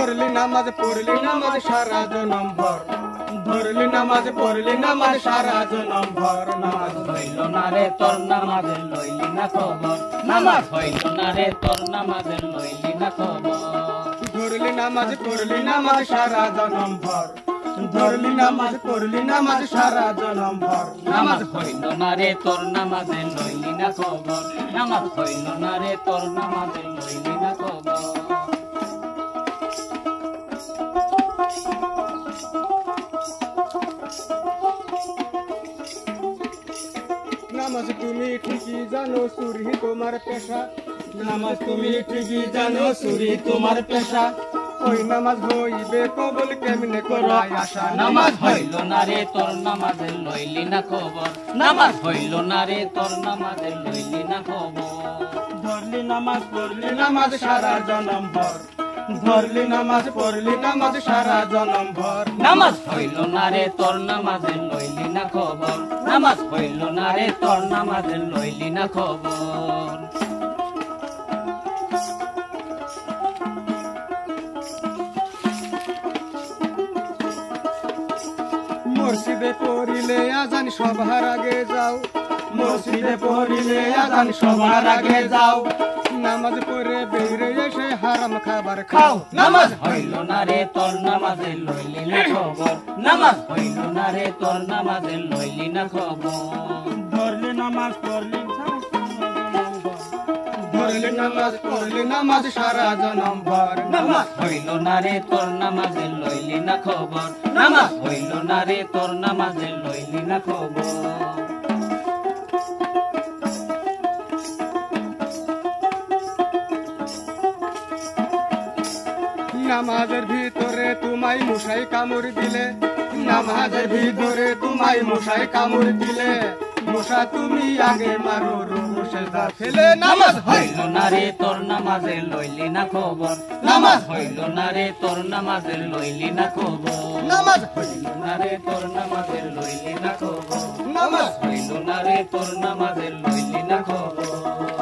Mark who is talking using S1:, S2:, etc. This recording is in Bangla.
S1: ধরলি নামাজ সারা জনম ভর ধরলি নামাজ পড়লি নামাজ সারা জনম ভর নামাজ
S2: হইল না রে তোর নামাজের লইলি না খবর নামাজ হইল না রে তোর নামাজের লইলি না খবর
S1: ধরলি নামাজ পড়লি নামাজ সারা জনম ভর ধরলি নামাজ পড়লি নামাজ সারা জনম ভর
S2: নামাজ হইল না রে তোর নামাজের লইলি না খবর নামাজ হইল না রে তোর নামাজের লইলি না খবর
S1: নামাজ তুমি ঠিকই জানো চুরি তোমার পেশা নামাজ তুমি ঠিকই জানো চুরি তোমার পেশা ওই নামাজ হইবে কবুল কেমনে করো আশা
S2: নামাজ হইল না রে তোর নামাজের লইলি না খবর নামাজ হইল না রে তোর নামাজের লইলি না খবর
S1: ধরলি নামাজ পড়লি নামাজ সারা জনম ভর ধরলি নামাজ পড়লি নামাজ সারা জনম ভর
S2: নামাজ হইল না রে তোর নামাজের লইলি না খবর নামাজ হইল না রে তোর নামাজের লইলি না খবর
S1: মসজিদে পড়িলে আজান সবার আগে যাও মসজিদে পড়িলে আজান সবার আগে যাও নামাজ পড়ে বেরিয়ে এসে হারাম খাবার খাও
S2: নামাজ হইল না রে তোর নামাজের লইলি না খবর নামাজ হইল না রে তোর নামাজের লইলি না খবর
S1: ধরলি নামাজ পড়লি ধরলি নামাজ পড়লি নামাজ সারা জনম ভর
S2: নামাজ হইল না রে তোর নামাজের লইলি না খবর নামাজ হইল না রে তোর নামাজের লইলি না খবর
S1: নামাজের ভিতরে তোমায় মশাই কামড় দিলে নামাজের ভিতরে তোমায় মশাই কামড় দিলে মশা তুমি আগে মারো রোসেদা ফেলে নামাজ
S2: হইল না রে তোর নামাজের লইলি না খবর নামাজ হইল না রে তোর নামাজের লইলি না খবর
S1: নামাজ
S2: হইল না রে তোর নামাজের লইলি না খবর
S1: নামাজ
S2: হইল না রে তোর নামাজের লইলি না খবর